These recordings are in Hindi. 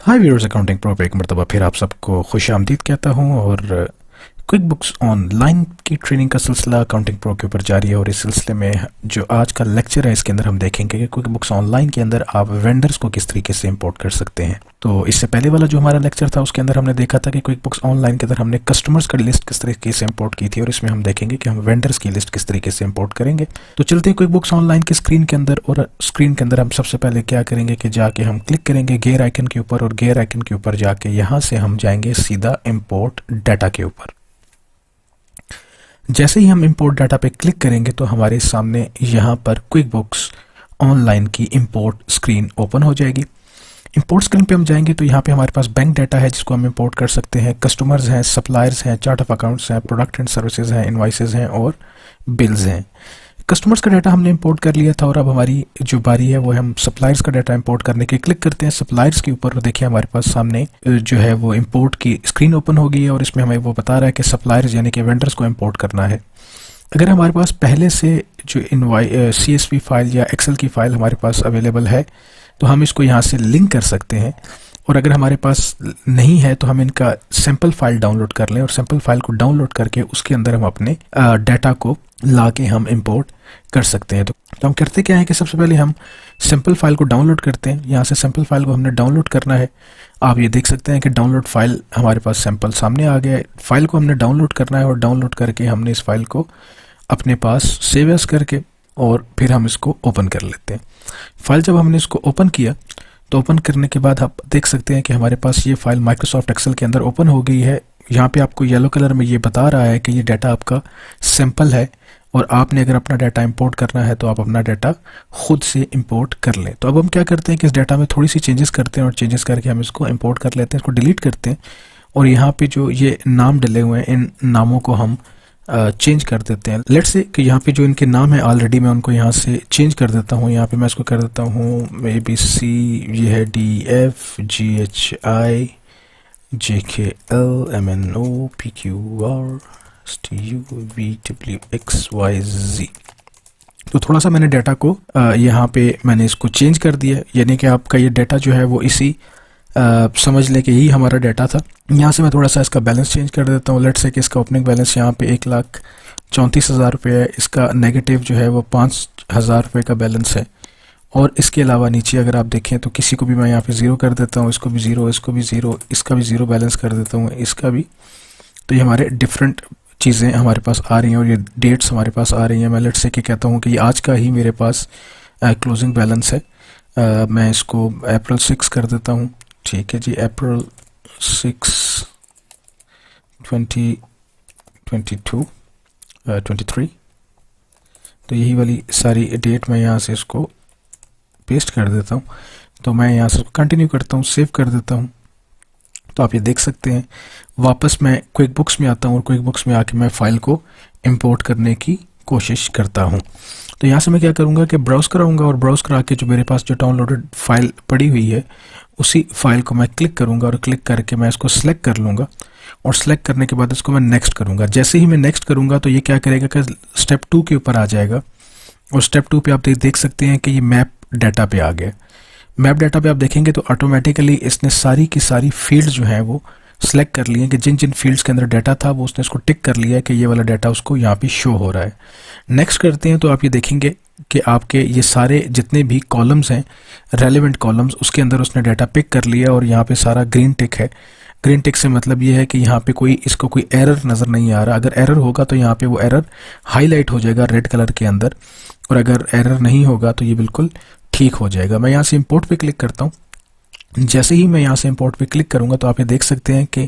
हाय व्यूअर्स, अकाउंटिंग प्रो पे एक मरतबा फिर आप सबको खुश आमदीद कहता हूँ। और क्विक बुक्स ऑनलाइन की ट्रेनिंग का सिलसिला अकाउंटिंग प्रो के ऊपर जारी है। और इस सिलसिले में जो आज का लेक्चर है इसके अंदर हम देखेंगे कि क्विक बुक्स ऑनलाइन के अंदर आप वेंडर्स को किस तरीके से इंपोर्ट कर सकते हैं। तो इससे पहले वाला जो हमारा लेक्चर था उसके अंदर हमने देखा था कि क्विक बुक्स ऑनलाइन के अंदर हमने कस्टमर्स का लिस्ट किस तरीके से इंपोर्ट की थी, और इसमें हम देखेंगे कि हम वेंडर्स की लिस्ट किस तरीके से इंपोर्ट करेंगे। तो चलते हैं क्विक बुक्स ऑनलाइन की स्क्रीन के अंदर। और स्क्रीन के अंदर हम सबसे पहले क्या करेंगे कि जाके हम क्लिक करेंगे गेयर आइकन के ऊपर, और गेयर आइकन के ऊपर जाके यहाँ से हम जाएंगे सीधा इंपोर्ट डाटा के ऊपर। जैसे ही हम इंपोर्ट डाटा पे क्लिक करेंगे तो हमारे सामने यहाँ पर क्विक बुक्स ऑनलाइन की इंपोर्ट स्क्रीन ओपन हो जाएगी। इंपोर्ट स्क्रीन पे हम जाएंगे तो यहाँ पे हमारे पास बैंक डाटा है जिसको हम इंपोर्ट कर सकते हैं, कस्टमर्स हैं, सप्लायर्स हैं, चार्ट ऑफ अकाउंट्स हैं, प्रोडक्ट एंड सर्विसेज हैं, इनवाइसेज हैं और बिल्स हैं। कस्टमर्स का डाटा हमने इंपोर्ट कर लिया था और अब हमारी जो बारी है वो हम सप्लायर्स का डाटा इंपोर्ट करने के क्लिक करते हैं सप्लायर्स के ऊपर। देखिए हमारे पास सामने जो है वो इंपोर्ट की स्क्रीन ओपन हो गई है और इसमें हमें वो बता रहा है कि सप्लायर्स यानी कि वेंडर्स को इंपोर्ट करना है। अगर हमारे पास पहले से जो CSV फाइल या एक्सेल की फाइल हमारे पास अवेलेबल है तो हम इसको यहाँ से लिंक कर सकते हैं, और अगर हमारे पास नहीं है तो हम इनका सैंपल फाइल डाउनलोड कर लें और सैंपल फाइल को डाउनलोड करके उसके अंदर हम अपने डाटा को ला के हम इंपोर्ट कर सकते हैं। तो हम करते क्या है कि सबसे पहले हम सैंपल फाइल को डाउनलोड करते हैं। यहाँ से सैंपल फाइल को हमने डाउनलोड करना है। आप ये देख सकते हैं कि डाउनलोड फाइल हमारे पास सैंपल सामने आ गया है। फाइल को हमने डाउनलोड करना है और डाउनलोड करके हमने इस फाइल को अपने पास सेव एज करके और फिर हम इसको ओपन कर लेते हैं। फाइल जब हमने इसको ओपन किया तो ओपन करने के बाद आप देख सकते हैं कि हमारे पास ये फाइल माइक्रोसॉफ्ट एक्सेल के अंदर ओपन हो गई है। यहाँ पे आपको येलो कलर में ये बता रहा है कि ये डाटा आपका सैंपल है और आपने अगर अपना डाटा इंपोर्ट करना है तो आप अपना डाटा खुद से इंपोर्ट कर लें। तो अब हम क्या करते हैं कि इस डाटा में थोड़ी सी चेंजेस करते हैं और चेंजेस करके हम इसको इंपोर्ट कर लेते हैं, इसको डिलीट करते हैं। और यहाँ पे जो ये नाम डले हुए हैं इन नामों को हम चेंज कर देते हैं। लेट्स से कि यहाँ पे जो इनके नाम है ऑलरेडी मैं उनको यहाँ से चेंज कर देता हूँ। यहाँ पे मैं इसको कर देता हूँ ABC, ये है DF GHI JKL MNO PQR STUVWXYZ। तो थोड़ा सा मैंने डाटा को यहाँ पे मैंने इसको चेंज कर दिया, यानी कि आपका ये डाटा जो है वो इसी समझ ले कि यही हमारा डाटा था। यहाँ से मैं थोड़ा सा इसका बैलेंस चेंज कर देता हूँ। लेट्स से कि इसका ओपनिंग बैलेंस यहाँ पे 1,34,000 रुपये है, इसका नेगेटिव जो है वो 5,000 रुपये का बैलेंस है। और इसके अलावा नीचे अगर आप देखें तो किसी को भी मैं यहाँ पे 0 कर देता हूँ, इसको भी 0, इसको भी 0, इसका भी 0 बैलेंस कर देता हूँ, इसका भी। तो ये हमारे डिफरेंट चीज़ें हमारे पास आ रही हैं और ये डेट्स हमारे पास आ रही हैं। मैं लेट्स से कि कहता हूँ कि ये आज का ही मेरे पास क्लोजिंग बैलेंस है। मैं इसको अप्रैल 6 कर देता हूँ। ठीक है जी, अप्रैल 6 2023। तो यही वाली सारी डेट मैं यहाँ से इसको पेस्ट कर देता हूँ। तो मैं यहाँ से कंटिन्यू करता हूँ, सेव कर देता हूँ। तो आप ये देख सकते हैं वापस मैं क्विक बुक्स में आता हूँ और क्विक बुक्स में आके मैं फाइल को इंपोर्ट करने की कोशिश करता हूँ। तो यहाँ से मैं क्या करूँगा कि ब्राउज़ कराऊँगा और ब्राउज़ करा के जो मेरे पास जो डाउनलोडेड फाइल पड़ी हुई है उसी फाइल को मैं क्लिक करूँगा और क्लिक करके मैं इसको सिलेक्ट कर लूँगा और सिलेक्ट करने के बाद इसको मैं नेक्स्ट करूँगा। जैसे ही मैं नेक्स्ट करूँगा तो ये क्या करेगा कि स्टेप 2 के ऊपर आ जाएगा और स्टेप 2 पे आप देख सकते हैं कि ये मैप डाटा पे आ गया। मैप डाटा पे आप देखेंगे तो ऑटोमेटिकली इसने सारी की सारी फील्ड्स जो हैं वो सिलेक्ट कर लिए कि जिन जिन फील्ड्स के अंदर डाटा था वो उसने इसको टिक कर लिया कि ये वाला डाटा उसको यहाँ पे शो हो रहा है। नेक्स्ट करते हैं तो आप ये देखेंगे कि आपके ये सारे जितने भी कॉलम्स हैं रेलेवेंट कॉलम्स उसके अंदर उसने डाटा पिक कर लिया और यहाँ पे सारा ग्रीन टिक है। ग्रीन टिक से मतलब ये है कि यहाँ पे इसको कोई एरर नज़र नहीं आ रहा। अगर एरर होगा तो यहाँ पे वो एरर हाईलाइट हो जाएगा रेड कलर के अंदर, और अगर एरर नहीं होगा तो ये बिल्कुल ठीक हो जाएगा। मैं यहाँ से इंपोर्ट पे क्लिक करता हूँ। जैसे ही मैं यहाँ से इंपोर्ट पे क्लिक करूँगा तो आप ये देख सकते हैं कि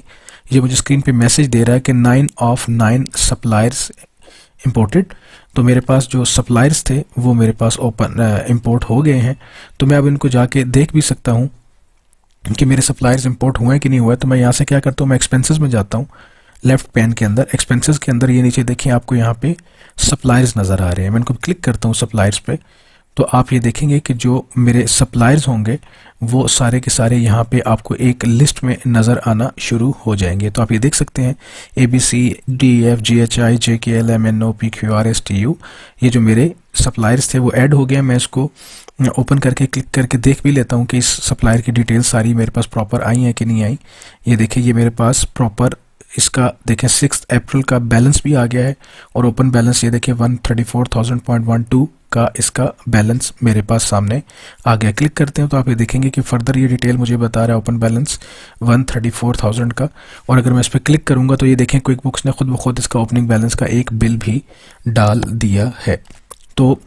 ये मुझे स्क्रीन पे मैसेज दे रहा है कि 9 of 9 सप्लायर्स इंपोर्टेड। तो मेरे पास जो सप्लायर्स थे वो मेरे पास इंपोर्ट हो गए हैं। तो मैं अब इनको जाके देख भी सकता हूँ कि मेरे सप्लायर्स इंपोर्ट हुए हैं कि नहीं हुए। तो मैं यहाँ से क्या करता हूँ, मैं एक्सपेंसेस में जाता हूँ। लेफ्ट पैन के अंदर एक्सपेंसेस के अंदर ये नीचे देखिए आपको यहाँ पे सप्लायर्स नज़र आ रहे हैं। मैं इनको क्लिक करता हूँ सप्लायर्स पे तो आप ये देखेंगे कि जो मेरे सप्लायर्स होंगे वो सारे के सारे यहाँ पे आपको एक लिस्ट में नज़र आना शुरू हो जाएंगे। तो आप ये देख सकते हैं ABC DF GHI JKL MNO PQR STU, ये जो मेरे सप्लायर्स थे वो ऐड हो गए। मैं इसको ओपन करके क्लिक करके देख भी लेता हूँ कि इस सप्लायर की डिटेल्स सारी मेरे पास प्रॉपर आई हैं कि नहीं आई। ये देखिए, ये मेरे पास प्रॉपर इसका देखें 6 अप्रैल का बैलेंस भी आ गया है और ओपन बैलेंस ये देखिए 134,000.12 का इसका बैलेंस मेरे पास सामने आ गया। क्लिक करते हैं तो आप ये देखेंगे कि फर्दर ये डिटेल मुझे बता रहा है ओपन बैलेंस 134,000 का। और अगर मैं इस पर क्लिक करूंगा तो ये देखें क्विक बुक्स ने खुद ब खुद इसका ओपनिंग बैलेंस का एक बिल भी डाल दिया है। तो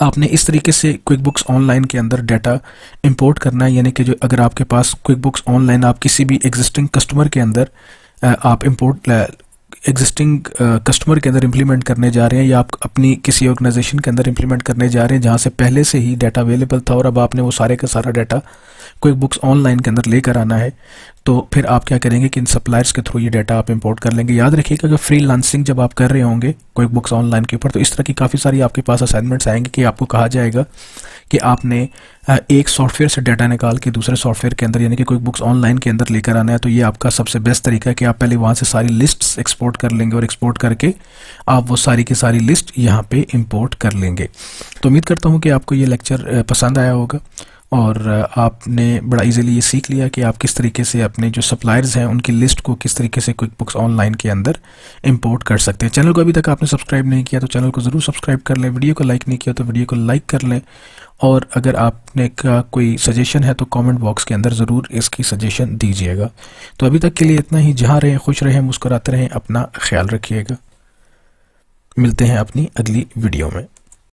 आपने इस तरीके से क्विक बुक्स ऑनलाइन के अंदर डाटा इंपोर्ट करना है, यानी कि जो अगर आपके पास क्विक बुक्स ऑनलाइन आप किसी भी एग्जिस्टिंग कस्टमर के अंदर आप एग्जिस्टिंग कस्टमर के अंदर इंप्लीमेंट करने जा रहे हैं या आप अपनी किसी ऑर्गेनाइजेशन के अंदर इंप्लीमेंट करने जा रहे हैं जहां से पहले से ही डाटा अवेलेबल था और अब आपने वो सारे का सारा डाटा क्विक बुक्स ऑनलाइन के अंदर लेकर आना है, तो फिर आप क्या करेंगे कि इन सप्लायर्स के थ्रू ये डाटा आप इंपोर्ट कर लेंगे। याद रखिएगा कि फ्रीलांसिंग जब आप कर रहे होंगे क्विक बुक्स ऑनलाइन के ऊपर तो इस तरह की काफ़ी सारी आपके पास असाइनमेंट्स आएंगे कि आपको कहा जाएगा कि आपने एक सॉफ्टवेयर से डाटा निकाल के दूसरे सॉफ्टवेयर के अंदर यानी कि क्विक बुक्स ऑनलाइन के अंदर लेकर आना है। तो ये आपका सबसे बेस्ट तरीका है कि आप पहले वहाँ से सारी लिस्ट्स एक्सपोर्ट कर लेंगे और एक्सपोर्ट करके आप वो सारी की सारी लिस्ट यहाँ पे इंपोर्ट कर लेंगे। तो उम्मीद करता हूँ कि आपको ये लेक्चर पसंद आया होगा और आपने बड़ा इजीली ये सीख लिया कि आप किस तरीके से अपने जो सप्लायर्स हैं उनकी लिस्ट को किस तरीके से क्विक बुक्स ऑनलाइन के अंदर इंपोर्ट कर सकते हैं। चैनल को अभी तक आपने सब्सक्राइब नहीं किया तो चैनल को ज़रूर सब्सक्राइब कर लें, वीडियो को लाइक नहीं किया तो वीडियो को लाइक कर लें और अगर आपने का कोई सजेशन है तो कमेंट बॉक्स के अंदर ज़रूर इसकी सजेशन दीजिएगा। तो अभी तक के लिए इतना ही। जहाँ रहें खुश रहें, मुस्कुराते रहें, अपना ख्याल रखिएगा। मिलते हैं अपनी अगली वीडियो में।